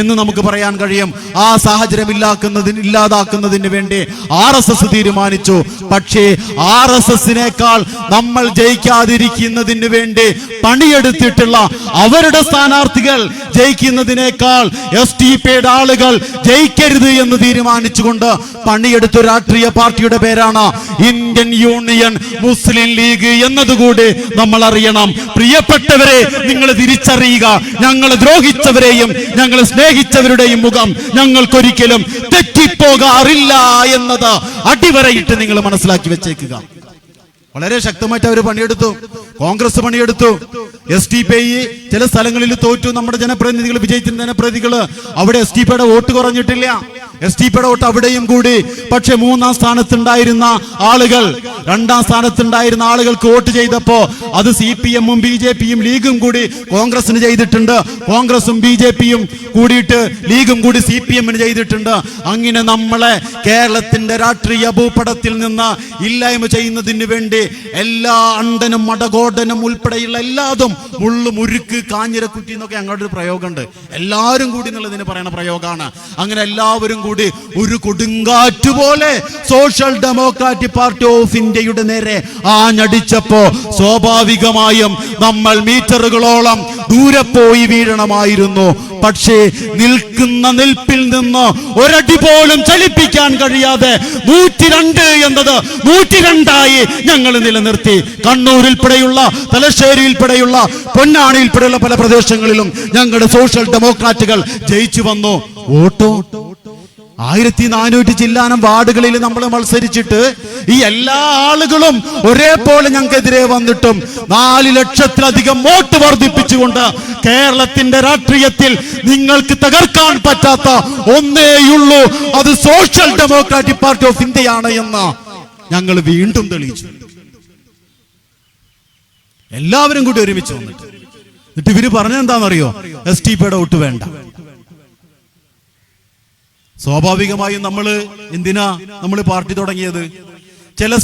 എന്ന് നമുക്ക് പറയാൻ കഴിയും. ആ സാഹചര്യം ഇല്ലാതാക്കുന്നതിന് വേണ്ടി RSS തീരുമാനിച്ചു. പക്ഷേ RSSനേക്കാൾ നമ്മൾ ജയിക്കാതിരിക്കുന്നതിന് വേണ്ടി പണിയെടുത്തിട്ടുള്ള അവരുടെ സ്ഥാനാർത്ഥികൾ ജയിക്കുന്നതിനേക്കാൾ STPയുടെ ആളുകൾ ജയിക്കരുത് എന്ന് തീരുമാനിച്ചുകൊണ്ട് പണിയെടുത്ത രാഷ്ട്രീയ പാർട്ടിയുടെ പേരാണ് ഇന്ത്യൻ യൂണിയൻ മുസ്ലിം ലീഗ് എന്നതുകൂടി നമ്മൾ അറിയണം. പ്രിയപ്പെട്ടവരെ, നിങ്ങൾ തിരിച്ചറിയുക, ഞങ്ങൾ ദ്രോഹിച്ചവരെയും ഞങ്ങൾ സ്നേഹിച്ചവരുടെയും മുഖം ഞങ്ങൾക്കൊരിക്കലും തെറ്റിപ്പോകാറില്ല എന്നത് അടിവരയിട്ട് നിങ്ങൾ മനസ്സിലാക്കി വെച്ചേക്കുക. വളരെ ശക്തമായിട്ട് അവർ പണിയെടുത്തു, കോൺഗ്രസ് പണിയെടുത്തു. STPI ചില സ്ഥലങ്ങളിൽ തോറ്റു. നമ്മുടെ ജനപ്രതിനിധികൾ, വിജയിച്ചിരുന്ന ജനപ്രതിനിധികൾ, അവിടെ STPയുടെ വോട്ട് കുറഞ്ഞിട്ടില്ല. STPയുടെ വോട്ട് അവിടെയും കൂടി. പക്ഷെ മൂന്നാം സ്ഥാനത്തുണ്ടായിരുന്ന ആളുകൾ, രണ്ടാം സ്ഥാനത്തുണ്ടായിരുന്ന ആളുകൾക്ക് വോട്ട് ചെയ്തപ്പോ അത് CPM-ഉം BJP-യും ലീഗും കൂടി കോൺഗ്രസിന് ചെയ്തിട്ടുണ്ട്. കോൺഗ്രസും BJP-യും കൂടിയിട്ട് ലീഗും കൂടി CPM-ന് ചെയ്തിട്ടുണ്ട്. അങ്ങനെ നമ്മളെ കേരളത്തിന്റെ രാഷ്ട്രീയ ഭൂപടത്തിൽ നിന്ന് ഇല്ലായ്മ ചെയ്യുന്നതിന് വേണ്ടി എല്ലാ അണ്ടനും മടകോടനും ഉൾപ്പെടെയുള്ള എല്ലാതും മുള്ളു മുരുക്ക് കാഞ്ഞിരക്കുറ്റി എന്നൊക്കെ ഞങ്ങളുടെ ഒരു പ്രയോഗമുണ്ട്. എല്ലാവരും കൂടി എന്നുള്ളതിന് പറയുന്ന പ്രയോഗമാണ്. അങ്ങനെ എല്ലാവരും കൂടി ഒരു കൊടുങ്കാറ്റ് പോലെ സോഷ്യൽ ഡെമോക്രാറ്റിക് പാർട്ടി ഓഫ് ഇന്ത്യയുടെ നേരെ ആഞ്ഞടിച്ചപ്പോ സ്വാഭാവികമായും നമ്മൾ മീറ്ററുകളോളം ദൂരെ പോയി വീഴണമായിരുന്നു. പക്ഷേ നിൽക്കുന്ന നിൽപ്പിൽ നിന്ന് ഒരടി പോലും ചലിപ്പിക്കാൻ കഴിയാതെ 102 എന്നത് 102ആയി ഞങ്ങൾ നിലനിർത്തി. കണ്ണൂരിൽപ്പെടെയുള്ള, തലശ്ശേരിയിൽപ്പെടെയുള്ള, പൊന്നാണിയിൽപ്പെടെയുള്ള പല പ്രദേശങ്ങളിലും ഞങ്ങളുടെ സോഷ്യൽ ഡെമോക്രാറ്റുകൾ ജയിച്ചു വന്നു. വോട്ടോ 1400 ചില്ലാനം വാർഡുകളിൽ നമ്മൾ മത്സരിച്ചിട്ട് ഈ എല്ലാ ആളുകളും ഒരേപോലെ ഞങ്ങൾക്കെതിരെ വന്നിട്ടും 4 ലക്ഷത്തിലധികം വോട്ട് വർദ്ധിപ്പിച്ചുകൊണ്ട് കേരളത്തിന്റെ രാഷ്ട്രീയത്തിൽ നിങ്ങൾക്ക് തകർക്കാൻ പറ്റാത്ത ഒന്നേയുള്ളൂ, അത് സോഷ്യൽ ഡെമോക്രാറ്റിക് പാർട്ടി ഓഫ് ഇന്ത്യയാണ് എന്ന് ഞങ്ങൾ വീണ്ടും തെളിയിച്ചു. എല്ലാവരും കൂടി ഒരുമിച്ച് വന്നിട്ട് ഇവര് പറഞ്ഞെന്താണെന്നറിയോ? STPയുടെ വോട്ട് വേണ്ട. സ്വാഭാവികമായും നമ്മൾ എന്തിനാ പാർട്ടി തുടങ്ങിയത്? ചില